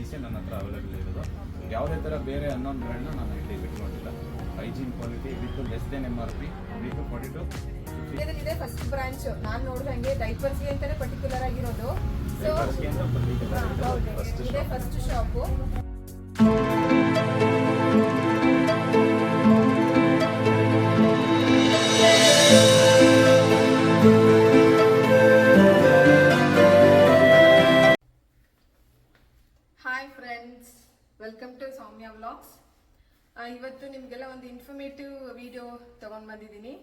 ಬ್ರ್ಯಾಂಡ್ಸೇ ನನ್ನ ಹತ್ರ ಅವೈಲೇಬಲ್ ಇರೋದು. ಯಾವುದೇ ಥರ ಬೇರೆ ಅನ್ನೊಂದು ಬ್ರ್ಯಾಂಡ್ನ ನಾನು ಇಲ್ಲಿ ಬಿಟ್ಕೊಂಡಿಲ್ಲ. Hygiene quality with less than MRP 42. ಇದೆ ಫಸ್ಟ್ ಬ್ರಾಂಚ್ ನಾನು ನೋಡಿದಂಗೆ ಡೈಪರ್ಸ್ಗೆ ಅಂತಾನೆ ಪರ್ಟಿಕ್ಯುಲರ್ ಆಗಿರೋದು. ಇದೆ first shop. Hi friends, welcome to Soumya vlogs. ಇವತ್ತು ನಿಮಗೆಲ್ಲ ಒಂದು ಇನ್ಫಾರ್ಮೇಟಿವ್ ವಿಡಿಯೋ ತಗೊಂಡು ಬಂದಿದ್ದೀನಿ.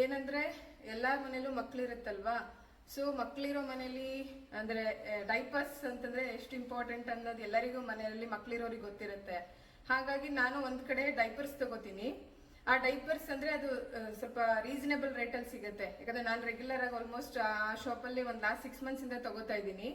ಏನಂದ್ರೆ ಎಲ್ಲರ ಮನೇಲೂ ಮಕ್ಕಳಿರುತ್ತಲ್ವಾ, ಸೊ ಮಕ್ಕಳಿರೋ ಮನೇಲಿ ಅಂದ್ರೆ ಡೈಪರ್ಸ್ ಅಂತಂದ್ರೆ ಎಷ್ಟು ಇಂಪಾರ್ಟೆಂಟ್ ಅನ್ನೋದು ಎಲ್ಲರಿಗೂ ಮನೆಯಲ್ಲಿ ಮಕ್ಕಳಿರೋರಿಗೆ ಗೊತ್ತಿರುತ್ತೆ. ಹಾಗಾಗಿ ನಾನು ಒಂದ್ ಕಡೆ ಡೈಪರ್ಸ್ ತಗೋತೀನಿ. ಆ ಡೈಪರ್ಸ್ ಅಂದ್ರೆ ಅದು ಸ್ವಲ್ಪ ರೀಸನೇಬಲ್ ರೇಟಲ್ಲಿ ಸಿಗುತ್ತೆ. ಯಾಕಂದ್ರೆ ನಾನು ರೆಗ್ಯುಲರ್ ಆಗಿ ಆಲ್ಮೋಸ್ಟ್ ಆ ಶಾಪಲ್ಲಿ ಒಂದು ಲಾಸ್ಟ್ 6 months ಇಂದ ತಗೋತಾ ಇದ್ದೀನಿ.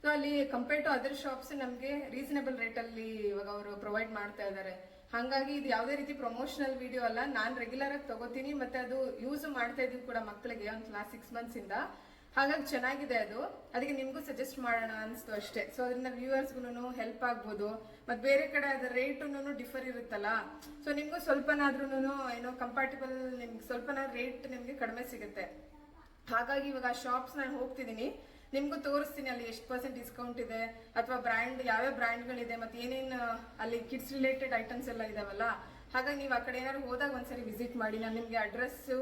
ಸೊ ಅಲ್ಲಿ ಕಂಪೇರ್ ಟು ಅದರ್ ಶಾಪ್ಸ್ ನಮಗೆ ರೀಸನೇಬಲ್ ರೇಟಲ್ಲಿ ಇವಾಗ ಅವರು ಪ್ರೊವೈಡ್ ಮಾಡ್ತಾ ಇದ್ದಾರೆ. ಹಾಗಾಗಿ ಇದು ಯಾವುದೇ ರೀತಿ ಪ್ರಮೋಷನಲ್ ವಿಡಿಯೋ ಅಲ್ಲ, ನಾನು ರೆಗ್ಯುಲರ್ ಆಗಿ ತಗೋತೀನಿ ಮತ್ತೆ ಅದು ಯೂಸ್ ಮಾಡ್ತಾ ಇದೀವಿ ಕೂಡ ಮಕ್ಕಳಿಗೆ ಒಂದು ಲಾಸ್ಟ್ 6 months ಇಂದ. ಹಾಗಾಗಿ ಚೆನ್ನಾಗಿದೆ ಅದು, ಅದಕ್ಕೆ ನಿಮ್ಗೂ ಸಜೆಸ್ಟ್ ಮಾಡೋಣ ಅನಿಸ್ತು ಅಷ್ಟೇ. ಸೊ ಅದರಿಂದ ವ್ಯೂವರ್ಸ್ಗೂ ಹೆಲ್ಪ್ ಆಗ್ಬೋದು. ಮತ್ತೆ ಬೇರೆ ಕಡೆ ಅದರ ರೇಟು ಡಿಫರ್ ಇರುತ್ತಲ್ಲ, ಸೊ ನಿಮ್ಗೂ ಸ್ವಲ್ಪನಾದ್ರೂ ಏನೋ ಕಂಫರ್ಟಬಲ್, ನಿಮ್ಗೆ ಸ್ವಲ್ಪನಾದ್ರೂ ರೇಟ್ ನಿಮ್ಗೆ ಕಡಿಮೆ ಸಿಗುತ್ತೆ. ಹಾಗಾಗಿ ಇವಾಗ ಆ ಶಾಪ್ಸ್ ನಾನು ಹೋಗ್ತಿದ್ದೀನಿ, ನಿಮ್ಗೂ ತೋರಿಸ್ತೀನಿ ಅಲ್ಲಿ ಎಷ್ಟು % ಡಿಸ್ಕೌಂಟ್ ಇದೆ, ಅಥವಾ ಬ್ರ್ಯಾಂಡ್ ಯಾವ್ಯಾವ ಬ್ರ್ಯಾಂಡ್ಗಳಿದೆ, ಮತ್ತೆ ಏನೇನು ಅಲ್ಲಿ ಕಿಡ್ಸ್ ರಿಲೇಟೆಡ್ ಐಟಮ್ಸ್ ಎಲ್ಲ ಇದಾವಲ್ಲ. ಹಾಗಾಗಿ ನೀವು ಆ ಕಡೆ ಏನಾದ್ರು ಹೋದಾಗ ಒಂದ್ಸರಿ ವಿಸಿಟ್ ಮಾಡಿ. ನಾನು ನಿಮ್ಗೆ ಅಡ್ರೆಸ್ಸು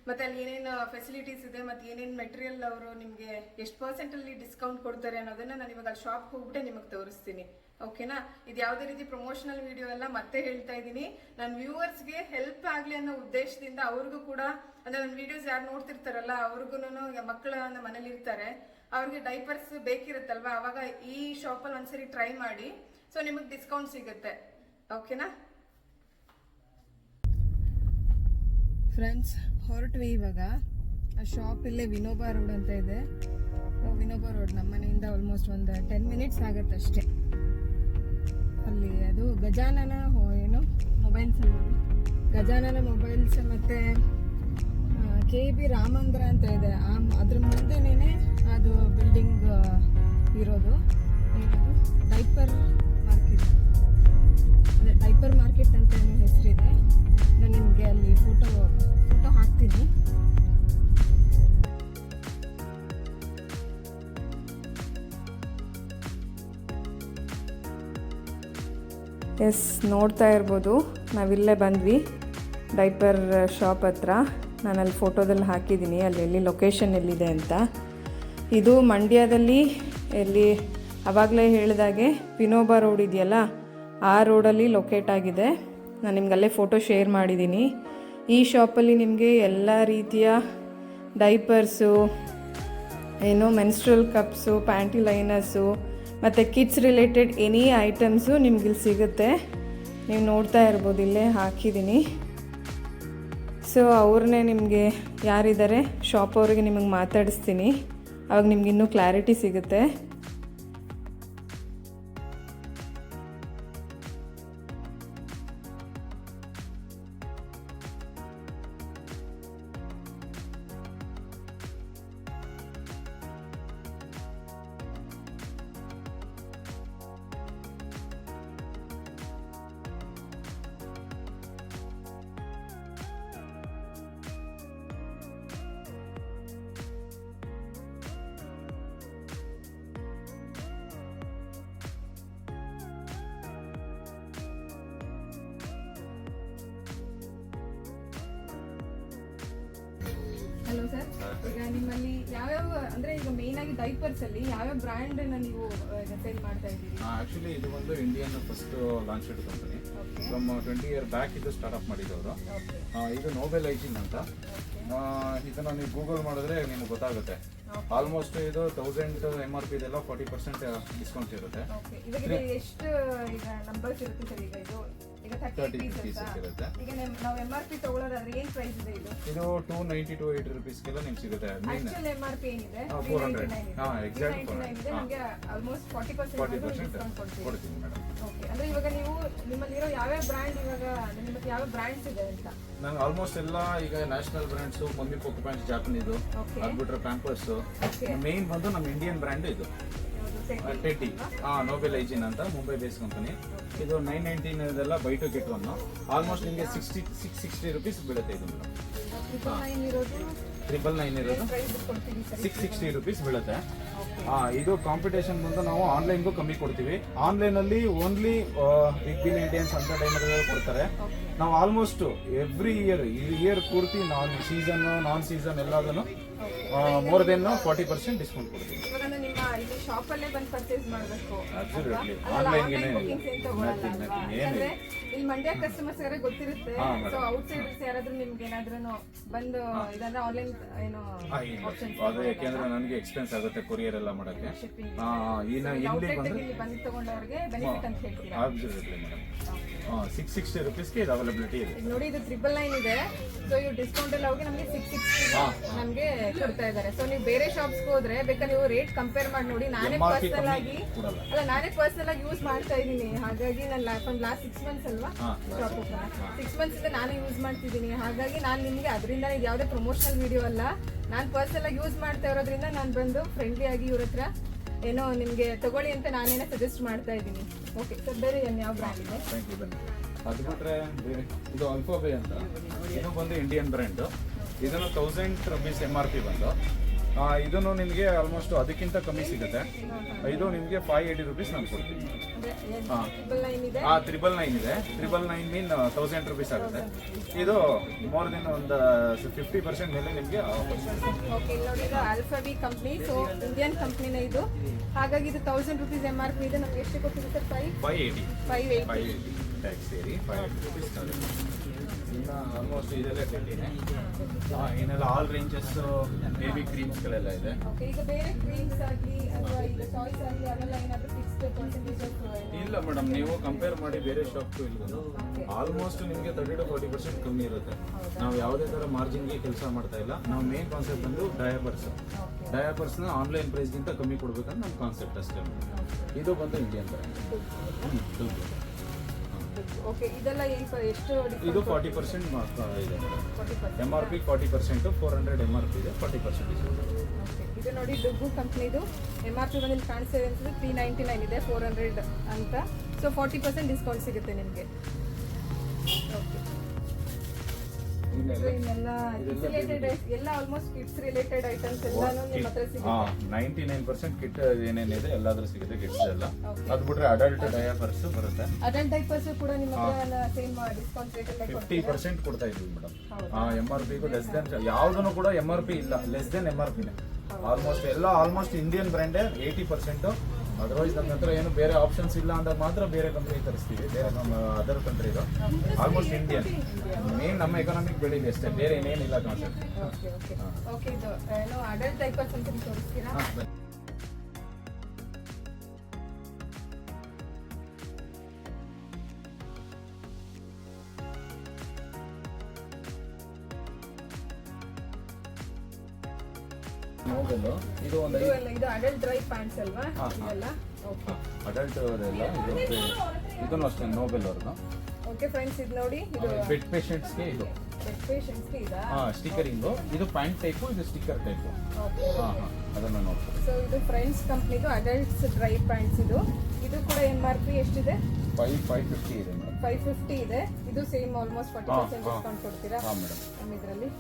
ಮತ್ತೆ ಅಲ್ಲಿ ಏನೇನು ಫೆಸಿಲಿಟೀಸ್ ಇದೆ, ಮತ್ತೆ ಏನೇನು ಮೆಟೀರಿಯಲ್ ಅವರು ನಿಮ್ಗೆ ಎಷ್ಟು % ಅಲ್ಲಿ ಡಿಸ್ಕೌಂಟ್ ಕೊಡ್ತಾರೆ ಅನ್ನೋದನ್ನ ನಾನು ಇವಾಗ ಅಲ್ಲಿ ಶಾಪ್ ಹೋಗ್ಬಿಟ್ಟೆ ನಿಮಗೆ ತೋರಿಸ್ತೀನಿ. ಓಕೆನಾ? ಇದು ಯಾವುದೇ ರೀತಿ ಪ್ರಮೋಷನಲ್ ವಿಡಿಯೋ ಎಲ್ಲ ಮತ್ತೆ ಹೇಳ್ತಾ ಇದ್ದೀನಿ. ನನ್ನ ವ್ಯೂವರ್ಸ್ಗೆ ಹೆಲ್ಪ್ ಆಗಲಿ ಅನ್ನೋ ಉದ್ದೇಶದಿಂದ, ಅವ್ರಿಗೂ ಕೂಡ ಅಂದ್ರೆ ನನ್ನ ವಿಡಿಯೋಸ್ ಯಾರು ನೋಡ್ತಿರ್ತಾರಲ್ಲ ಅವ್ರಿಗೂ ಮಕ್ಕಳ ಮನೇಲಿ ಇರ್ತಾರೆ, ಅವ್ರಿಗೆ ಡೈಪರ್ಸ್ ಬೇಕಿರುತ್ತಲ್ವಾ, ಅವಾಗ ಈ ಶಾಪಲ್ಲಿ ಒಂದ್ಸರಿ ಟ್ರೈ ಮಾಡಿ. ಸೊ ನಿಮಗೆ ಡಿಸ್ಕೌಂಟ್ ಸಿಗುತ್ತೆ. ಓಕೆನಾ ಫ್ರೆಂಡ್ಸ್? ಹೊರಟ್ವಿ ಇವಾಗ. ಆ ಶಾಪ್ ಇಲ್ಲೇ ವಿನೋಬಾ ರೋಡ್ ಅಂತ ಇದೆ. ವಿನೋಬಾ ರೋಡ್ ನಮ್ಮ ಮನೆಯಿಂದ ಆಲ್ಮೋಸ್ಟ್ ಒಂದು 10 minutes ಆಗುತ್ತೆ ಅಷ್ಟೇ. ಅಲ್ಲಿ ಅದು ಗಜಾನನ ಏನು ಮೊಬೈಲ್ಸ್ ಅಲ್ಲ, ಗಜಾನನ ಮೊಬೈಲ್ಸ್ ಮತ್ತೆ KB ರಾಮಂದ್ರ ಅಂತ ಇದೆ. ಅದ್ರ ಮುಂದೆನೇ ಅದು ಬಿಲ್ಡಿಂಗ್ ಇರೋದು. ಡೈಪರ್ ಮಾರ್ಕೆಟ್, ಅದೇ ಡೈಪರ್ ಮಾರ್ಕೆಟ್ ಅಂತ ಏನೋ ಹೆಸರಿದೆ. ನಾನು ನಿಮಗೆ ಅಲ್ಲಿ ಫೋಟೋ ಹಾಕ್ತೀನಿ. ಎಸ್, ನೋಡ್ತಾ ಇರ್ಬೋದು, ನಾವಿಲ್ಲೇ ಬಂದ್ವಿ ಡೈಪರ್ ಶಾಪ್ ಹತ್ರ. ನಾನು ಅಲ್ಲಿ ಫೋಟೋದಲ್ಲಿ ಹಾಕಿದ್ದೀನಿ, ಅಲ್ಲಿ ಎಲ್ಲಿ ಲೊಕೇಶನ್ ಎಲ್ಲಿದೆ ಅಂತ. ಇದು ಮಂಡ್ಯದಲ್ಲಿ ಎಲ್ಲಿ ಆವಾಗಲೇ ಹೇಳಿದಾಗೆ ವಿನೋಬಾ ರೋಡ್ ಇದೆಯಲ್ಲ, ಆ ರೋಡಲ್ಲಿ ಲೊಕೇಟ್ ಆಗಿದೆ. ನಾನು ನಿಮ್ಗೆ ಅಲ್ಲೇ ಫೋಟೋ ಶೇರ್ ಮಾಡಿದ್ದೀನಿ. ಈ ಶಾಪಲ್ಲಿ ನಿಮಗೆ ಎಲ್ಲ ರೀತಿಯ ಡೈಪರ್ಸು, ಏನು ಮೆನ್ಸ್ಟ್ರಲ್ ಕಪ್ಸು, ಪ್ಯಾಂಟಿ ಲೈನರ್ಸು ಮತ್ತು ಕಿಡ್ಸ್ ರಿಲೇಟೆಡ್ ಎನಿ ಐಟಮ್ಸು ನಿಮ್ಗಿಲ್ಲಿ ಸಿಗುತ್ತೆ. ನೀವು ನೋಡ್ತಾ ಇರ್ಬೋದು, ಇಲ್ಲೇ ಹಾಕಿದ್ದೀನಿ. ಸೊ ಅವ್ರನ್ನೇ ನಿಮಗೆ ಯಾರಿದ್ದಾರೆ ಶಾಪ್ ಅವ್ರಿಗೆ ನಿಮಗೆ ಮಾತಾಡಿಸ್ತೀನಿ, ಅವಾಗ ನಿಮ್ಗೆ ಇನ್ನೂ ಕ್ಲಾರಿಟಿ ಸಿಗುತ್ತೆ. ಹಲೋ ಸರ್, ಈಗ ನಿಮ್ಮಲ್ಲಿ ಯಾವ್ಯಾವ ಅಂದ್ರೆ ಈಗ ಮೇನ್ ಆಗಿ ಡೈಪರ್ಸ್ ಅಲ್ಲಿ ಯಾವ್ಯಾವ ಬ್ರ್ಯಾಂಡ್ ಅನ್ನ ನೀವು ಸೇಲ್ ಮಾಡ್ತಾ ಇದ್ದೀರಿ? ಆಕ್ಚುಲಿ ಇದು ಒಂದು Indian first launch company. From 20 years back ಇದು ಸ್ಟಾರ್ಟ್ ಅಪ್ ಮಾಡಿದವರು. ಇದು ನೋಬೆಲ್ ಹೈಜೀನ್ ಅಂತ. ಇದನ್ನ ನೀವು ಗೂಗಲ್ ಮಾಡಿದ್ರೆ ನಿಮ್ಗೆ ಗೊತ್ತಾಗುತ್ತೆ. ಆಲ್ಮೋಸ್ಟ್ ಇದು 1000 MRP ಇದೆಲ್ಲ 40% ಡಿಸ್ಕೌಂಟ್ ಇರುತ್ತೆ. ಎಷ್ಟು ಈಗ ನಂಬರ್ಸ್ ಇರುತ್ತೆ ಸರ್? ಈಗ ಇದು ಈಗ 30 pieces ಇರುತ್ತೆ. ಈಗ ನಾವು MRP ತಗೊಳ್ಳೋದಾದ್ರೆ ಏನು ಪ್ರೈಸ್ ಇದೆ? ಇದು 290 to 80 rupeesಗೆಲ್ಲ ನಿಮ್ಗೆ ಸಿಗುತ್ತೆ. ಆಕ್ಚುअल MRP ಏನಿದೆ 400. ಎಕ್ಸಾಕ್ಟ್ 400 ನಮಗೆ ಆಲ್ಮೋಸ್ಟ್ 40% ಡಿಸ್ಕೌಂಟ್ ಕೊಡ್ತೀನಿ ಮೇಡಮ್. ಓಕೆ, ಅಂದ್ರೆ ಇವಾಗ ನೀವು ನಿಮ್ಮಲ್ಲಿರೋ ಯಾವ್ಯಾವ ಬ್ರ್ಯಾಂಡ್, ಇವಾಗ ನಿಮ್ಮ ಹತ್ರ ಯಾವ ಬ್ರ್ಯಾಂಡ್ಸ್ ಇದೆ ಅಂತ? ನಾನು ಆಲ್ಮೋಸ್ಟ್ ಎಲ್ಲ ಈಗ ನ್ಯಾಷನಲ್ ಬ್ರ್ಯಾಂಡ್ಸು, ಮಮ್ಮಿ ಪೊಕ್ ಪ್ಯಾಂಟ್ಸ್ ಜಾಪನೀಸು, ಅದ್ಬಿಟ್ರೆ ಪ್ಯಾಂಪರ್ಸು. ಮೇನ್ ಬಂದು ನಮ್ಮ ಇಂಡಿಯನ್ ಬ್ರ್ಯಾಂಡ್ ಇದು. ಟೆಡ್ಡಿ ನೋಬೆಲ್ ಹೈಜೀನ್ ಅಂತ ಮುಂಬೈ ಬೇಸ್ ಕಂಪನಿ. ಇದು 919 ಇದೆಲ್ಲ by two get one. Almost ನಿಮಗೆ 660 ರುಪೀಸ್ ಬೀಳುತ್ತೆ ಇದು ಮೇಡಮ್. 999 ಇರೋದು 660 ರುಪೀಸ್ ಬೀಳುತ್ತೆ. ಇದು ಕಾಂಪಿಟೇಷನ್ ಬಂದು ನಾವು ಆನ್ಲೈನ್ಗೂ ಕಮ್ಮಿ ಕೊಡ್ತೀವಿ. ಆನ್ಲೈನ್ ಅಲ್ಲಿ ಓನ್ಲಿ ಬಿಗ್ ಬಿಲ್ ಇಂಡಿಯನ್ಸ್ ಅಂತ ಟೈಮಲ್ಲಿ ಕೊಡ್ತಾರೆ. ನಾವು ಆಲ್ಮೋಸ್ಟ್ ಎವ್ರಿ ಇಯರ್ ಪೂರ್ತಿ ನಾನ್ ಸೀಸನ್ ಎಲ್ಲದನ್ನು ಮೋರ್ ದೆನ್ 40% ಡಿಸ್ಕೌಂಟ್ ಕೊಡ್ತೀವಿ. ನಿಮ್ಮ ಶಾಪ್ ಅಲ್ಲೇ ಬಂದು ಪರ್ಚೇಸ್ ಮಾಡಬೇಕು. ಅಬ್ಸಲ್ಯೂಟ್ಲಿ ಆನ್ಲೈನ್ಗೆ ಯಾಕಂದ್ರೆ ಇಲ್ಲಿ ಮಂಡ್ಯ ಕಸ್ಟಮರ್ಸ್ ಯಾರೇ ಗೊತ್ತಿರುತ್ತೆ. ಸೊ ಔಟ್ಸೈಡರ್ಸ್ ಯಾರಾದ್ರೂ ನಿಮ್ಗೆ ಏನಾದ್ರೂ ಬಂದು ಇದಂದ್ರೆ ಆನ್ಲೈನ್ ಏನೋ ಆಪ್ಷನ್ಸ್ ಅದು ಯಾಕೆಂದ್ರೆ ನನಗೆ ಎಕ್ಸ್ಪೆನ್ಸ್ ಆಗುತ್ತೆ ಕೊರಿಯರ್ ಎಲ್ಲ ಮಾಡಕ್ಕೆ. ಇಲ್ಲಿ ಬಂದು ತಗೊಂಡವ್ರಿಗೆ ಬೆನಿಫಿಟ್ ಅಂತ ಹೇಳ್ತೀರಾ? Absolutely madam. 660 ರುಪೀಸ್ಗೆ ಇದು ಅವೈಲಬಿಲಿಟಿ ಇದೆ. ನೋಡಿ ಇದು 999 ಇದೆ. ಸೊ ಇವ್ರು ಡಿಸ್ಕೌಂಟ್ ಎಲ್ಲ ಹೋಗಿ ನಮಗೆ 660 ನಮಗೆ ಕೊಡ್ತಾ ಇದ್ದಾರೆ. ಸೊ ನೀವು ಬೇರೆ ಶಾಪ್ಸ್ಗೆ ಹೋದ್ರೆ ಬೇಕಾದ್ರೆ ನೀವು ರೇಟ್ ಕಂಪೇರ್ ಮಾಡಿ ನೋಡಿ. ನಾನೇ ಪರ್ಸನಲ್ ಆಗಿ ಯೂಸ್ ಮಾಡ್ತಾ ಇದ್ದೀನಿ. ಹಾಗಾಗಿ ನಾನು ಲಾಸ್ಟ್ 6 ಮಂತ್ಸ್ ಅಲ್ವಾ ಶಾಪ್ 6 ಮಂತ್ಸ್ ಇಂದ ನಾನು ಯೂಸ್ ಮಾಡ್ತಿದ್ದೀನಿ. ಹಾಗಾಗಿ ನಾನು ನಿಮಗೆ ಅದರಿಂದ ಇದು ಯಾವುದೇ ಪ್ರಮೋಷನಲ್ ವಿಡಿಯೋ ಅಲ್ಲ, ನಾನು ಪರ್ಸನಲ್ ಆಗಿ ಯೂಸ್ ಮಾಡ್ತಾ ಇರೋದ್ರಿಂದ ನಾನು ಬಂದು ಫ್ರೆಂಡ್ಲಿ ಆಗಿ ಇವ್ರ ಹತ್ರ ಏನೋ ನಿಮಗೆ ತಗೊಳ್ಳಿ ಅಂತ ನಾನೇನೇ ಸಜೆಸ್ಟ್ ಮಾಡ್ತಾ ಇದ್ದೀನಿ. ಓಕೆ ಸರ್, ಬೇರೆ ಯಾವ ಬ್ರ್ಯಾಂಡ್ ಇದೆ? ಅದು ಬಿಟ್ರೆ ಬೇರೆ ಇದು ಅಲ್ಫಾಬೆ ಅಂತ, ಇದು ಬಂದು ಇಂಡಿಯನ್ ಬ್ರ್ಯಾಂಡ್. ಇದನ್ನು 1000 ರುಪೀಸ್ MRP ಬಂದು. ಇದನ್ನು ನಿಮಗೆ ಆಲ್ಮೋಸ್ಟ್ ಅದಕ್ಕಿಂತ ಕಮ್ಮಿ ಸಿಗುತ್ತೆ. ಇದು ನಿಮಗೆ 580 ರುಪೀಸ್ ನಾನು ಕೊಡ್ತೀನಿ. 999 ಇದೆ. 999 ಮೀನ್ 1000 ರುಪೀಸ್ ಆಗುತ್ತೆ. ಇದು ಮೋರ್ ದೆನ್ ಒಂದು 50% ಮೇಲೆ ನಿಮಗೆ ಓಕೆ. ನೋಡಿ ಇದು ಆಲ್ಫಾಬಿ ಕಂಪ್ನಿ, ಸೊ ಇಂಡಿಯನ್ ಕಂಪ್ನಿನೇ ಇದು. ಹಾಗಾಗಿ ಇದು 1000 ರುಪೀಸ್ MRP ಇದೆ. ನಮ್ಗೆ ಎಷ್ಟು ಕೊಡ್ತೀವಿ ಸರ್? 580 ಟ್ಯಾಕ್ಸ್ ಸೇರಿ 580 ರುಪೀಸ್ ಆಗುತ್ತೆ. ಇನ್ನು ಆಲ್ಮೋಸ್ಟ್ ಇದೆಲ್ಲ ಟೆಡ್ಡಿನೇ. ಇನ್ನೆಲ್ಲ ಆಲ್ ರೇಂಜಸ್ ಬೇಬಿ ಕ್ರೀಮ್ಸ್ಗಳೆಲ್ಲ ಇದೆ. ಓಕೆ. ಈಗ ಬೇರೆ ಕ್ರೀಮ್ಸ್ ಆಗಲಿ ಅಥವಾ ಈಗ ಚಾಯ್ಸ್ ಆಗಲಿ ಅವೆಲ್ಲ ಏನಾದರೂ ಫಿಕ್ಸ್ಡ್ ಪರ್ಸೆಂಟೇಜ್ ಇಲ್ಲ ಮೇಡಮ್, ನೀವು ಕಂಪೇರ್ ಮಾಡಿ ಬೇರೆ ಶಾಪ್ಗೂ ಇಲ್ಗೂ ಆಲ್ಮೋಸ್ಟ್ ನಿಮಗೆ 30 to 40% ಕಮ್ಮಿ ಇರುತ್ತೆ. ನಾವು ಯಾವುದೇ ಥರ ಮಾರ್ಜಿನ್ಗೆ ಕೆಲಸ ಮಾಡ್ತಾ ಇಲ್ಲ. ನಾವು ಮೇನ್ ಕಾನ್ಸೆಪ್ಟ್ ಬಂದು ಡಯಾಪರ್ಸ್ನ ಆನ್ಲೈನ್ ಪ್ರೈಸ್ಗಿಂತ ಕಮ್ಮಿ ಕೊಡ್ಬೇಕಂತ ನಮ್ಮ ಕಾನ್ಸೆಪ್ಟ್ ಅಷ್ಟೇ. ಇದು ಬಂದು ಇಂಡಿಯನ್ ಬ್ರ್ಯಾಂಡ್. ಓಕೆ. ಇದೆಲ್ಲ ಎಷ್ಟು? ಇದು 40% ಇದೆ MRP. 40% 400 MRP ಇದೆ, 40% ಡಿಸ್ಕೌಂಟ್. ಇದು ನೋಡಿ ಡುಗ್ಗು ಕಂಪ್ನಿದು MRP ಬಂದು ಕಾಣಿಸ್ತಾ ಇದೆ ಅಂತ 399 ಇದೆ, 400 ಅಂತ. ಸೊ 40% ಡಿಸ್ಕೌಂಟ್ ಸಿಗುತ್ತೆ ನಿಮಗೆ. ಓಕೆ. ಇನ್ನೆಲ್ಲ ಕಿಡ್ಸ್ ರಿಲೇಟೆಡ್ ಎಲ್ಲ ಆಲ್ಮೋಸ್ಟ್ ಕಿಡ್ಸ್ ರಿಲೇಟೆಡ್ ಐಟಮ್ಸ್ ಎಲ್ಲಾನು ನಿಮ್ಮ ಹತ್ರ ಸಿಗುತ್ತೆ. 99% ಕಿಟ್ ಏನೇನಿದೆ ಎಲ್ಲಾದ್ರೂ ಸಿಗುತ್ತೆ ಕಿಡ್ಸ್ ಎಲ್ಲ. ಅದು ಬಿಟ್ರೆ ಅಡಲ್ಟ್ ಡಯಾಪರ್ಸ್ ಬರುತ್ತೆ. ಅಡಲ್ಟ್ ಡೈಪರ್ಸ್ ಕೂಡ ನಿಮ್ಮ ಹತ್ರ ಸೇಮ್ ಡಿಸ್ಕೌಂಟ್ ರೇಟ್ ಅಲ್ಲಿ 50% ಕೊಡ್ತಾ ಇದ್ದೀವಿ ಮೇಡಮ್. MRP ಗೂ ಲೆಸ್ ದೆನ್ ಯಾವುದನ್ನು ಕೂಡ MRP ಇಲ್ಲ, ಲೆಸ್ ದೆನ್ MRP ನೇ. ಆಲ್ಮೋಸ್ಟ್ ಇಂಡಿಯನ್ ಬ್ರ್ಯಾಂಡೇ 80%. ಅದರ್ವೈಸ್ ನಮ್ಮ ಹತ್ರ ಏನು ಬೇರೆ ಆಪ್ಷನ್ಸ್ ಇಲ್ಲ ಅಂದಾಗ ಮಾತ್ರ ಬೇರೆ ಕಂಟ್ರಿ ತರಿಸ್ತೀವಿ, ಬೇರೆ ನಮ್ಮ ಅದರ್ ಕಂಟ್ರಿದು. ಆಲ್ಮೋಸ್ಟ್ ಇಂಡಿಯನ್ ಮೇನ್ ನಮ್ಮ ಎಕನಾಮಿಕ್ ಬೆಳೀಲಿ ಅಷ್ಟೇ, ಬೇರೆ ಏನೇನಿಲ್ಲ ಕಾನ್ಸೆಪ್ಟ್. ಓಕೆ. ಇದು ಏನು ಅಡಲ್ಟ್ ಡೈಪರ್ಸ್ ಅಂತ ತೋರಿಸ್ತೀರಾ? ಇದು ಒಂದು ಇದು ಅಡಲ್ಟ್ ಡ್ರೈ ಪ್ಯಾಂಟ್ಸ್ ಅಲ್ವಾ? ಇದೆಲ್ಲ ಅಡಲ್ಟ್ ಅವರೆಲ್ಲ. ಇದನ್ನು ಅಷ್ಟೇ ನೋಬೆಲ್ ಅವ್ರದ್ದು. ಓಕೆ ಫ್ರೆಂಡ್ಸ್, ಇದು ನೋಡಿ ಇದು ಬೆಡ್ ಪೇಷಂಟ್ಸ್ಗೆ ಇದು ಸ್ಟಿಕರಿಂಗು. ಇದು ಪ್ಯಾಂಟ್ ಟೈಪು, ಇದು ಸ್ಟಿಕ್ಕರ್ ಟೈಪು. ಅದನ್ನು ನೋಡ್ತಾರೆ. ಸೊ ಇದು ಫ್ರೆಂಡ್ಸ್ ಕಂಪ್ನಿದು ಅಡಲ್ಟ್ಸ್ ಡ್ರೈ ಪ್ಯಾಂಟ್ಸ್. ಇದು ಕೂಡ MRP ಎಷ್ಟಿದೆ? 550 ಇದೆ ಮೇಡಮ್. 550 ಇದೆ. ಇದು ಸೇಮ್ ಆಲ್ಮೋಸ್ಟ್ 40% ಡಿಸ್ಕೌಂಟ್ ಕೊಡ್ತೀರಾ ಮೇಡಮ್ ಇದರಲ್ಲಿ?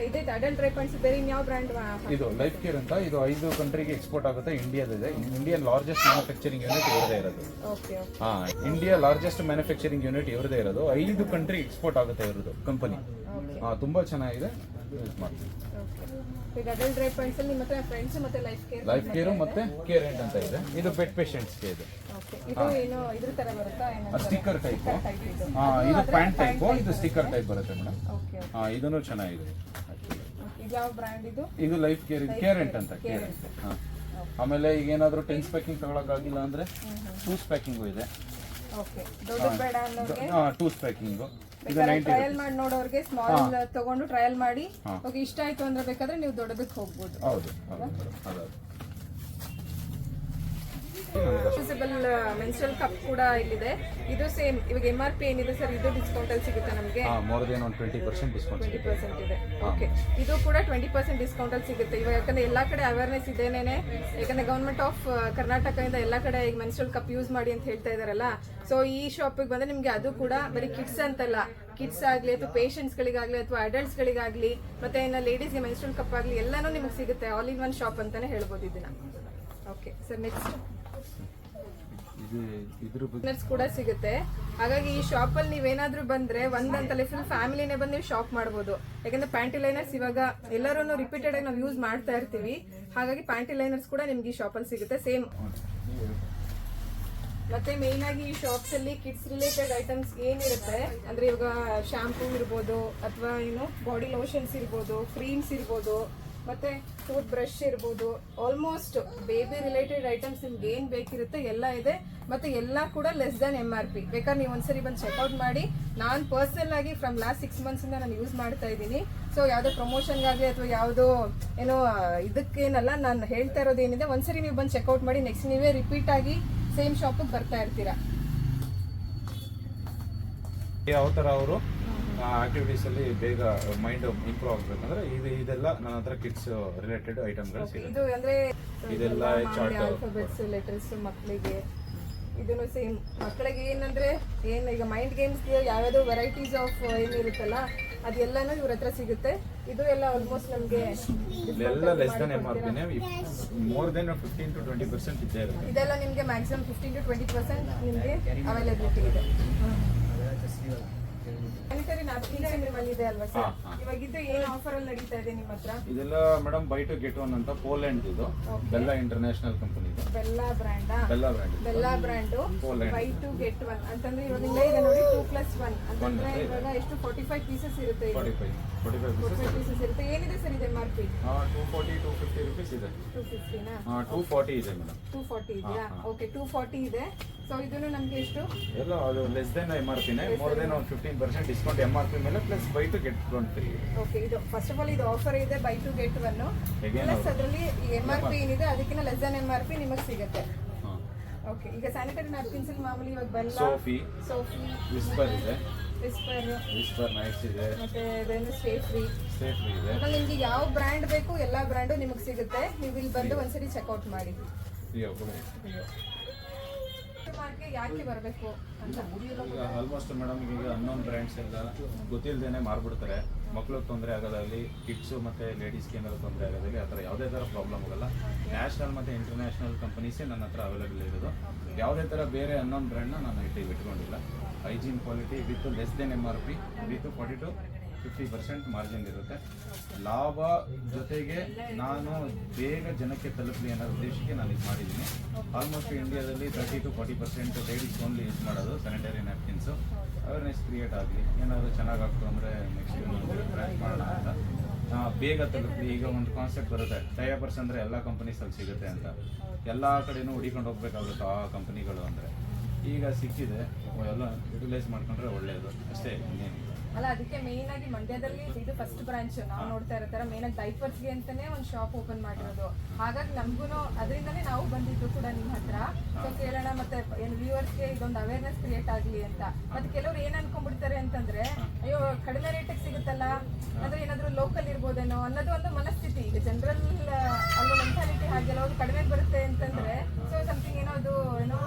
ಇದೆ ಅಡಲ್ಟ್ ಡ್ರೈ ಪ್ಯಾಂಟ್ಸ್. ಬೇರೆ ಯಾವ ಬ್ರ್ಯಾಂಡ್? ಇದು ಲೈಫ್ ಕೇರ್ ಅಂತ. ಇದು 5 ಕಂಟ್ರಿಗೆ ಎಕ್ಸ್ಪೋರ್ಟ್ ಆಗುತ್ತೆ. ಇಂಡಿಯಾದಿದೆ. ಇಂಡಿಯನ್ ಲಾರ್ಜೆಸ್ಟ್ ಮ್ಯಾನುಫ್ಯಾಕ್ಚರಿಂಗ್ ಯೂನಿಟ್ ಇವರದೇ ಇರೋದು. ಇಂಡಿಯಾ ಲಾರ್ಜೆಸ್ಟ್ ಮ್ಯಾನುಫ್ಯಾಕ್ಚರಿಂಗ್ ಯೂನಿಟ್ ಇವರದೇ ಇರೋದು. 5 ಕಂಟ್ರಿ ಎಕ್ಸ್ಪೋರ್ಟ್ ಆಗುತ್ತೆ ಇರೋದು ಕಂಪನಿ. ತುಂಬಾ ಚೆನ್ನಾಗಿದೆ, ಯೂಸ್ ಮಾಡ್ತೀವಿ. ಈಗ ಅಡಲ್ಟ್ ಡ್ರೈ ಪ್ಯಾಂಟ್ಸ್ ಅಲ್ಲಿ ನಿಮ್ಮ ಹತ್ರ ಫ್ರೆಂಡ್ಸ್ ಮತ್ತೆ ಲೈಫ್ ಕೇರ್ ಮತ್ತೆ ಕೇರ್ ಎಂಡ್ ಅಂತ ಇದೆ. ಇದು ಬೆಡ್ ಪೇಷಂಟ್ಸ್ಗೆ ಇದೆ. ಇದು ಏನು ಇದ್ರ ತರ ಬರುತ್ತಾ? Sticker type. ಇದು ಪ್ಯಾಂಟ್ ಟೈಪ್, ಇದು ಸ್ಟಿಕ್ಕರ್ ಟೈಪ್ ಬರುತ್ತೆ ಮೇಡಮ್. ಇದನ್ನು ಚೆನ್ನಾಗಿದೆ. ಯಾವ ಬ್ರ್ಯಾಂಡ್ ಇದು? ಇದು ಲೈಫ್ ಕೇರ್ ಎಂಟ್ ಅಂತ. ಆಮೇಲೆ ಈಗ ಏನಾದರೂ 10 ಪ್ಯಾಕಿಂಗ್ ತಗೊಳಕ್ಕಾಗಿಲ್ಲ ಅಂದ್ರೆ 2 ಪ್ಯಾಕಿಂಗು ಇದೆ. 2 ಪ್ಯಾಕಿಂಗು. ಟ್ರಯಲ್ ಮಾಡಿ ನೋಡೋರಿಗೆ ಸ್ಮಾಲ್ ತಗೊಂಡು ಟ್ರಯಲ್ ಮಾಡಿ ಓಕೆ ಇಷ್ಟ ಆಯ್ತು ಅಂದ್ರೆ ಬೇಕಾದ್ರೆ ನೀವು ದೊಡ್ಡದಕ್ಕೆ ಹೋಗ್ಬೋದು. ಹೌದು. ಹಾಕಿ ನನಗೆ ಯೂಸಬಲ್ ಮೆನ್ಸ್ಟ್ರಲ್ ಕಪ್ ಕೂಡ ಇಲ್ಲಿದೆ. ಇದು ಸೇಮ್ ಇವಾಗ MRP ಏನಿದೆ ಸರ್, ಇದು ಡಿಸ್ಕೌಂಟ್ ಅಲ್ಲಿ ಸಿಗುತ್ತೆ ನಮಗೆ. ಮೋರ್ ದೆನ್ ಒಂದು 20% ಡಿಸ್ಕೌಂಟ್ 20% ಇದೆ. ಓಕೆ, ಇದು ಕೂಡ 20% ಡಿಸ್ಕೌಂಟ್ ಅಲ್ಲಿ ಸಿಗುತ್ತೆ. ಇವಾಗ ಯಾಕಂದ್ರೆ ಎಲ್ಲಾ ಕಡೆ ಅವೇರ್ನೆಸ್ ಇದೇನೇನೆ, ಯಾಕಂದ್ರೆ ಗವರ್ಮೆಂಟ್ ಆಫ್ ಕರ್ನಾಟಕದಿಂದ ಎಲ್ಲಾ ಕಡೆ ಈಗ ಮೆನ್ಸ್ಟ್ರಲ್ ಕಪ್ ಯೂಸ್ ಮಾಡಿ ಅಂತ ಹೇಳ್ತಾ ಇದಾರಲ್ಲ. ಸೊ ಈ ಶಾಪಿಗೆ ಬಂದ್ರೆ ನಿಮ್ಗೆ ಅದು ಕೂಡ ಬರೀ ಕಿಡ್ಸ್ ಅಂತಲ್ಲ, ಕಿಡ್ಸ್ ಆಗಲಿ ಅಥವಾ ಪೇಷಂಟ್ಸ್ ಗಳಿಗಾಗಲಿ ಅಥವಾ ಅಡಲ್ಟ್ಸ್ ಗಳಿಗಾಗಲಿ ಮತ್ತೆ ಇನ್ನು ಲೇಡೀಸ್ಗೆ ಮೆನ್ಸ್ಟ್ರಲ್ ಕಪ್ ಆಗಲಿ ಎಲ್ಲಾನು ನಿಮಗೆ ಸಿಗುತ್ತೆ. ಆಲ್ ಇನ್ ಒನ್ ಶಾಪ್ ಅಂತಾನೆ ಹೇಳ್ಬೋದು ಇದನ್ನ. ಓಕೆ ಸರ್, ನೆಕ್ಸ್ಟ್ ಇದ್ರ ಬಗ್ಗೆ ಕೂಡ ಸಿಗುತ್ತೆ. ಹಾಗಾಗಿ ಈ ಶಾಪ್ ಅಲ್ಲಿ ನೀವೇನಾದ್ರೂ ಬಂದ್ರೆ ಒಂದಂತಲೇ ಫುಲ್ ಫ್ಯಾಮಿಲಿನೇ ಬಂದು ನೀವು ಶಾಪ್ ಮಾಡಬಹುದು. ಯಾಕಂದ್ರೆ ಪ್ಯಾಂಟಿ ಲೈನರ್ಸ್ ಇವಾಗ ಎಲ್ಲರೂ ರಿಪೀಟೆಡ್ ಆಗಿ ನಾವು ಯೂಸ್ ಮಾಡ್ತಾ ಇರ್ತೀವಿ. ಹಾಗಾಗಿ ಪ್ಯಾಂಟಿ ಲೈನರ್ಸ್ ಕೂಡ ನಿಮ್ಗೆ ಈ ಶಾಪ್ ಅಲ್ಲಿ ಸಿಗುತ್ತೆ ಸೇಮ್. ಮತ್ತೆ ಮೇನ್ ಆಗಿ ಈ ಶಾಪ್ಸ್ ಅಲ್ಲಿ ಕಿಡ್ಸ್ ರಿಲೇಟೆಡ್ ಐಟಮ್ಸ್ ಏನಿರುತ್ತೆ ಅಂದ್ರೆ ಇವಾಗ ಶಾಂಪೂ ಇರ್ಬೋದು ಅಥವಾ ಏನು ಬಾಡಿ ಲೋಷನ್ಸ್ ಇರ್ಬೋದು, ಕ್ರೀಮ್ಸ್ ಇರ್ಬೋದು, ಮತ್ತೆ ಟೂತ್ ಬ್ರಷ್ ಇರ್ಬೋದು, ಆಲ್ಮೋಸ್ಟ್ ಬೇಬಿ ರಿಲೇಟೆಡ್ ಐಟಮ್ಸ್ ನಿಮ್ಗೆ ಏನ್ ಬೇಕಿರುತ್ತೆ ಎಲ್ಲ ಇದೆ. ಮತ್ತೆ ಎಲ್ಲ ಕೂಡ ಲೆಸ್ ದನ್ MRP. ಬೇಕಾದ್ರೆ ನೀವು ಒಂದ್ಸರಿ ಬಂದು ಚೆಕ್ಔಟ್ ಮಾಡಿ. ನಾನು ಪರ್ಸನಲ್ ಆಗಿ ಫ್ರಮ್ ಲಾಸ್ಟ್ 6 months ಇಂದ ನಾನು ಯೂಸ್ ಮಾಡ್ತಾ ಇದ್ದೀನಿ. ಸೊ ಯಾವುದೋ ಪ್ರಮೋಷನ್ಗಾಗಲಿ ಅಥವಾ ಯಾವುದೋ ಏನೋ ಇದಕ್ಕೇನಲ್ಲ, ನಾನು ಹೇಳ್ತಾ ಇರೋದು ಏನಿದೆ, ಒಂದ್ಸರಿ ನೀವು ಬಂದು ಚೆಕ್ಔಟ್ ಮಾಡಿ. ನೆಕ್ಸ್ಟ್ ನೀವೇ ರಿಪೀಟ್ ಆಗಿ ಸೇಮ್ ಶಾಪಿಗೆ ಬರ್ತಾ ಇರ್ತೀರಾ. ಯಾವ ಥರ ಅವರು ಆಕ್ಟಿವಿಟೀಸ್ ಅಲ್ಲಿ ಬೇಗ ಮೈಂಡ್ ಇಂಪ್ರೂವ್ ಆಗ್ಬೇಕಂದ್ರೆ ಇದೆಲ್ಲ ನನ್ನ ಹತ್ರ ಕಿಡ್ಸ್ ರಿಲೇಟೆಡ್ ಐಟಮ್ಗಳು ಸಿಗುತ್ತೆ. ಇದು ಅಂದ್ರೆ ಇದೆಲ್ಲ ಆಲ್ಫಾಬೆಟ್ಸ್, ಲೆಟರ್ಸ್ ಮಕ್ಕಳಿಗೆ. ಇದನ್ನು ಸೇಮ್ ಮಕ್ಕಳಿಗೆ ಏನಂದ್ರೆ ಏನು ಈಗ ಮೈಂಡ್ ಗೇಮ್ಸ್ ಯಾವ್ಯಾವ್ದು ವೆರೈಟೀಸ್ ಆಫ್ ಏನಿರುತ್ತಲ್ಲ ಅದೆಲ್ಲಾನು ಇವ್ರ ಹತ್ರ ಸಿಗುತ್ತೆ. ಇದು ಎಲ್ಲ ಆಲ್ಮೋಸ್ಟ್ ನಮ್ಗೆ ಎಲ್ಲ ಲೆಸ್ ದನ್ MRP ನೇ, ಮೋರ್ ದೆನ್ 15 to 20% ಇದ್ದೇ ಇರುತ್ತೆ. ಇದೆಲ್ಲ ನಿಮ್ಗೆ ಮ್ಯಾಕ್ಸಿಮಮ್ 15 to 20% ನಿಮ್ಗೆ ಅವೈಲೇಬಿಲಿಟಿ ಇದೆ. ಸ್ಯಾನಿಟರಿ ನ್ಯಾಪ್ಕಿನ್ಸ್ ನಿಮ್ಮಲ್ಲಿ ಇದೆ ಅಲ್ವಾ ಸರ್? ಇವಾಗ ಇದು ಏನು ಆಫರ್ ಅಲ್ಲಿ ನಡೀತಾ ಇದೆ ನಿಮ್ಮ ಹತ್ರ? ಇದೆಲ್ಲ madam by two get one ಅಂತ ಪೋಲೆಂಡ್ ಇದು, ಬೆಲ್ಲ ಇಂಟರ್ನ್ಯಾಷನಲ್ ಕಂಪನಿ ಇದು. ಬೆಲ್ಲ ಬ್ರ್ಯಾಂಡ್ ಬೆಲ್ಲ brand by two get one ಅಂತಂದ್ರೆ ಇವಾಗ ಇಲ್ಲೇ ಇದೆ ನೋಡಿ 2+1 ಅಂತಂದ್ರೆ ಇವಾಗ ಎಷ್ಟು 45 ಪೀಸಸ್ ಇರುತ್ತೆ. 45 ಪೀಸಸ್ ಇರುತ್ತೆ. ಏನಿದೆ ಸರ್ ಇದು MRP? 240 250 rupees ಇದೆ. 250 ನಾ? 240 ಇದೆ ಮೇಡಮ್. 240 ಇದೆಯಾ? ಓಕೆ, 240 ಇದೆ. ಸೊ ಇದನ್ನು ನಮ್ಗೆ ಎಷ್ಟು? ಎಲ್ಲ ಅದು ಲೆಸ್ ದೆನ್ MRP ನೇ, ಮೋರ್ ದೆನ್ ಒಂದು 15% ಡಿಸ್ಕೌಂಟ್ MRP ಮೇಲೆ plus by two get one free. Okay, ಇದು ಫಸ್ಟ್ ಆಫ್ ಆಲ್ ಇದು ಆಫರ್ ಇದೆ by two get one. Plus ಅದರಲ್ಲಿ MRP ಏನಿದೆ ಅದಕ್ಕಿಂತ ಲೆಸ್ ದನ್ MRP ನಿಮಗೆ ಸಿಗುತ್ತೆ. ಓಕೆ, ಈಗ ಸ್ಯಾನಿಟರಿ ನ್ಯಾಪ್ಕಿನ್ಸ್ ಮಾಮೂಲಿ ಇವಾಗ ಬೆಲ್ಲ, ಸೋಫಿ, ವಿಸ್ಪರ್ ಇದೆ, ವಿಸ್ಪರ್ ನೈಟ್ಸ್ ಇದೆ, ಮತ್ತೆ ಇದೇನು ಸ್ಟೇ ಫ್ರೀ ಇದೆ. ನಿಮ್ಗೆ ಯಾವ ಬ್ರ್ಯಾಂಡ್ ಬೇಕು ಎಲ್ಲಾ ಬ್ರ್ಯಾಂಡು ನಿಮಗೆ ಸಿಗುತ್ತೆ. ನೀವು ಇಲ್ಲಿ ಬಂದು ಒಂದ್ಸರಿ ಚೆಕ್ಔಟ್ ಮಾಡಿ. ಯಾಕೆ ಬರಬೇಕು ಅಂತ ಈಗ ಆಲ್ಮೋಸ್ಟ್ ಮೇಡಮ್ ಈಗ ಅನ್ನೋನ್ ಬ್ರ್ಯಾಂಡ್ಸ್ ಎಲ್ಲ ಗೊತ್ತಿಲ್ಲದೇನೆ ಮಾರ್ಬಿಡ್ತಾರೆ. ಮಕ್ಳಿಗೆ ತೊಂದರೆ ಆಗೋದಾಗಲಿ, ಕಿಡ್ಸು ಮತ್ತು ಲೇಡೀಸ್ಗೆ ಏನಾದ್ರು ತೊಂದರೆ ಆಗೋದಾಗಲಿ, ಆ ಥರ ಯಾವುದೇ ಥರ ಪ್ರಾಬ್ಲಮ್ ಆಗಲ್ಲ. ನ್ಯಾಷನಲ್ ಮತ್ತು ಇಂಟರ್ನ್ಯಾಷನಲ್ ಕಂಪನೀಸೇ ನನ್ನ ಹತ್ರ ಅವೈಲೇಬಲ್ ಇರೋದು. ಯಾವುದೇ ಥರ ಬೇರೆ ಅನ್ನೋನ್ ಬ್ರ್ಯಾಂಡ್ನ ನಾನು ಇಟ್ಕೊಂಡಿಲ್ಲ. Hygiene quality with less than MRP with 40 to 50% margin ಇರುತ್ತೆ. ಲಾಭ ಜೊತೆಗೆ ನಾನು ಬೇಗ ಜನಕ್ಕೆ ತಲುಪಲಿ ಅನ್ನೋ ಉದ್ದೇಶಕ್ಕೆ ನಾನು ಇದು ಮಾಡಿದ್ದೀನಿ. ಆಲ್ಮೋಸ್ಟ್ ಇಂಡಿಯಾದಲ್ಲಿ 30 to 40% ಲೇಡೀಸ್ ಓನ್ಲಿ ಯೂಸ್ ಮಾಡೋದು ಸ್ಯಾನಿಟರಿ ನ್ಯಾಪ್ಕಿನ್ಸು. ಅವೇರ್ನೆಸ್ ಕ್ರಿಯೇಟ್ ಆಗಲಿ, ಏನಾದರೂ ಚೆನ್ನಾಗಾಗ್ತು ಅಂದರೆ ನೆಕ್ಸ್ಟ್ ಬ್ರ್ಯಾಂಡ್ ಮಾಡೋಣ ಅಂತ. ಬೇಗ ತಲುಪಲಿ. ಈಗ ಒಂದು ಕಾನ್ಸೆಪ್ಟ್ ಬರುತ್ತೆ, ಡಯಾಪರ್ಸ್ ಅಂದರೆ ಎಲ್ಲ ಕಂಪನೀಸಲ್ಲಿ ಸಿಗುತ್ತೆ ಅಂತ. ಎಲ್ಲ ಕಡೆನೂ ಹುಡಿಕೊಂಡು ಹೋಗ್ಬೇಕಾಗುತ್ತೆ ಆ ಕಂಪನಿಗಳು ಅಂದರೆ. ಈಗ ಸಿಕ್ಕಿದೆ, ಎಲ್ಲ ಯುಟಿಲೈಸ್ ಮಾಡ್ಕೊಂಡ್ರೆ ಒಳ್ಳೆಯದು ಅಷ್ಟೇ, ಇನ್ನೇನು ಅಲ್ಲ. ಅದಕ್ಕೆ ಮೇನ್ ಆಗಿ ಮಂಡ್ಯದಲ್ಲಿ ಇದು ಫಸ್ಟ್ ಬ್ರಾಂಚ್ ನಾವು ನೋಡ್ತಾ ಇರೋ ತರ ಮೇನ್ ಆಗಿ ಡೈಪರ್ಸ್ಗೆ ಅಂತಾನೆ ಒಂದು ಶಾಪ್ ಓಪನ್ ಮಾಡಿರೋದು. ಹಾಗಾಗಿ ನಮ್ಗೂ ಅದರಿಂದನೇ ನಾವು ಬಂದಿದ್ದು ಕೂಡ ನಿಮ್ಮ ಹತ್ರ. ಸೊ ಕೇಳೋಣ ಮತ್ತೆ ಏನು ವ್ಯೂವರ್ಸ್ಗೆ ಇದೊಂದು ಅವೇರ್ನೆಸ್ ಕ್ರಿಯೇಟ್ ಆಗಲಿ ಅಂತ. ಮತ್ತೆ ಕೆಲವರು ಏನ್ ಅನ್ಕೊಂಡ್ಬಿಡ್ತಾರೆ ಅಂತಂದ್ರೆ, ಅಯ್ಯೋ ಕಡಿಮೆ ರೇಟಿಗೆ ಸಿಗುತ್ತಲ್ಲ ಅಂದ್ರೆ ಏನಾದ್ರು ಲೋಕಲ್ ಇರ್ಬೋದೇನೋ ಅನ್ನೋದು ಒಂದು ಮನಸ್ಥಿತಿ. ಈಗ ಜನರಲ್ ಅಲ್ಲೋ ಮೆಂಟಾಲಿಟಿ ಹಾಗೆಲ್ಲ ಕಡಿಮೆ ಬರುತ್ತೆ ಅಂತಂದ್ರೆ ಸೊ ಸಮಥಿಂಗ್ ಏನೋ ಅದು ಏನೋ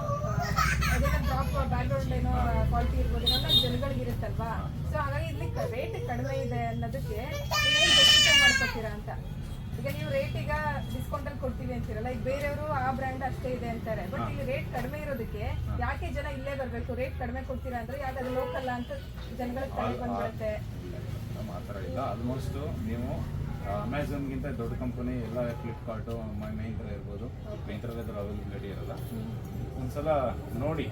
ಅದೇನೋ ಡ್ರಾಪ್ ಬ್ಯಾಕ್ಗ್ರೌಂಡ್ ಏನೋ ಕ್ವಾಲಿಟಿ ಇರ್ಬೋದೇನೋ ಅನ್ನೋ ಜನಗಳಿಗೆ ಇರುತ್ತಲ್ವಾ. ಸೊ ಹಾಗಾಗಿ ಇಲ್ಲಿ ರೇಟ್ ಕಡಿಮೆ ಇದೆ ಅನ್ನೋದಕ್ಕೆ ನೀವೇನು ಜಸ್ಟಿಫೈ ಮಾಡ್ಕೊತೀರಾ ಅಂತ. ಈಗ ನೀವು ರೇಟ್ ಈಗ ಡಿಸ್ಕೌಂಟ್ ಅಲ್ಲಿ ಕೊಡ್ತೀವಿ ಅಂತೀರಲ್ಲ, ಈಗ ಬೇರೆಯವರು ಆ ಬ್ರ್ಯಾಂಡ್ ಅಷ್ಟೇ ಇದೆ ಅಂತಾರೆ. ಬಟ್ ಇಲ್ಲಿ ರೇಟ್ ಕಡಿಮೆ ಇರೋದಕ್ಕೆ ಯಾಕೆ ಜನ ಇಲ್ಲೇ ಬರಬೇಕು? ರೇಟ್ ಕಡಿಮೆ ಕೊಡ್ತೀರಾ ಅಂದ್ರೆ ಯಾಕೆ ಅದು ಲೋಕಲ್ ಅಂತ ಜನಗಳಿಗೆ ತಲೆ ಬಂದ್ಬಿಡುತ್ತೆ. ಆ ಥರ ಇಲ್ಲ. ಆಲ್ಮೋಸ್ಟ್ ನೀವು ಅಮೆಝಾನ್ಗಿಂತ ದೊಡ್ಡ ಕಂಪನಿ ಎಲ್ಲ ಫ್ಲಿಪ್ಕಾರ್ಟು, ಮೈಂತ್ರ ಇರ್ಬೋದು, ಮೈಂತ್ರದಲ್ಲಿ ಅವೈಲಬಿಲಿಟಿ ಇರಲ್ಲ. ಒಂದ್ಸಲ ನೋಡಿ,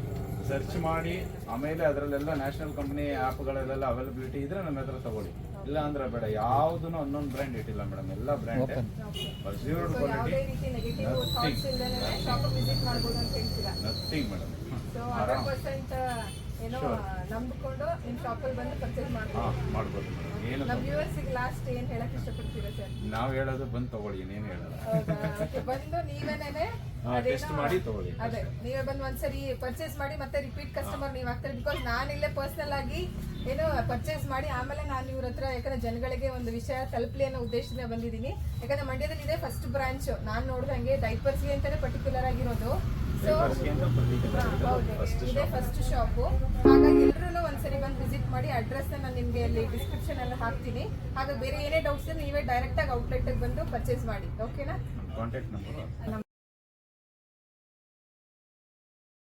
ಸರ್ಚ್ ಮಾಡಿ, ಆಮೇಲೆ ಅದರಲ್ಲೆಲ್ಲ ನ್ಯಾಷನಲ್ ಕಂಪನಿ ಆ್ಯಪ್ಗಳಲ್ಲೆಲ್ಲ ಅವೈಲಬಿಲಿಟಿ ಇದ್ರೆ ನಮ್ಮ ಹತ್ರ ತಗೊಳ್ಳಿ. ಇಲ್ಲ ಅಂದ್ರೆ ಬೇಡ. ಯಾವುದೂ ಅನ್ನೊಂದು ಬ್ರ್ಯಾಂಡ್ ಇಟ್ಟಿಲ್ಲ ಮೇಡಮ್, ಎಲ್ಲ ಬ್ರ್ಯಾಂಡ್ ಅಸ್ಯೂರ್ಡ್ ಕ್ವಾಲಿಟಿ, ನಥಿಂಗ್ ಮೇಡಮ್. ಏನೋ ನಂಬಿಕೊಂಡು ನಿಮ್ಮ ಶಾಪಲ್ಲಿ ಬಂದು ಪರ್ಚೇಸ್ ಮಾಡ್ಬೋದು ಮೇಡಮ್. ಏನು ನಮ್ಮ ವ್ಯೂವರ್ಸಿಗೆ ಲಾಸ್ಟ್ ಏನು ಹೇಳಕ್ ಇಷ್ಟಪಡ್ತೀರಾ ಸರ್? ನಾವು ಹೇಳೋದು ಬಂದು ತಗೊಳ್ಳಿ, ಇನ್ನೇನು ಹೇಳಲ್ಲ. ಬಂದು ನೀವೇನೇನೆ ಟೆಸ್ಟ್ ಮಾಡಿ ತಗೊಳ್ಳಿ. ಅದೇ ನೀವೇ ಬಂದು ಒಂದ್ಸರಿ ಪರ್ಚೇಸ್ ಮಾಡಿ ಮತ್ತೆ ರಿಪೀಟ್ ಕಸ್ಟಮರ್ ನೀವು ಆಗ್ತಾರೆ. ಬಿಕಾಸ್ ನಾನು ಇಲ್ಲೇ ಪರ್ಸನಲ್ ಆಗಿ ಏನು ಪರ್ಚೇಸ್ ಮಾಡಿ ಆಮೇಲೆ ನಾನು ಇವ್ರ ಹತ್ರ ಯಾಕಂದ್ರೆ ಜನಗಳಿಗೆ ಒಂದು ವಿಷಯ ತಲುಪಲಿ ಅನ್ನೋ ಉದ್ದೇಶದಿಂದ ಬಂದಿದ್ದೀನಿ. ಯಾಕಂದ್ರೆ ಮಂಡ್ಯದಲ್ಲಿ ಇದೆ ಫಸ್ಟ್ ಬ್ರಾಂಚ್. ನಾನು ನೋಡ್ದಂಗೆ ಡೈಪರ್ಸ್ಗೆ ಅಂತಾನೆ ಪರ್ಟಿಕ್ಯುಲರ್ ಆಗಿರೋದು. ಸೊ ಇದೇ ಫಸ್ಟ್ ಶಾಪು. ಹಾಗಾಗಿ ಎಲ್ಲರೂ ಒಂದ್ಸರಿ ಬಂದು ವಿಸಿಟ್ ಮಾಡಿ. ಅಡ್ರೆಸ್ ನಾನು ನಿಮ್ಗೆ ಅಲ್ಲಿ ಡಿಸ್ಕ್ರಿಪ್ಷನ್ ಎಲ್ಲ ಹಾಕ್ತೀನಿ. ಹಾಗಾಗಿ ಬೇರೆ ಏನೇ ಡೌಟ್ಸ್ ನೀವೇ ಡೈರೆಕ್ಟ್ ಆಗಿ ಔಟ್ಲೆಟ್ ಬಂದು ಪರ್ಚೇಸ್ ಮಾಡಿ. ಓಕೆನಾ? Contact number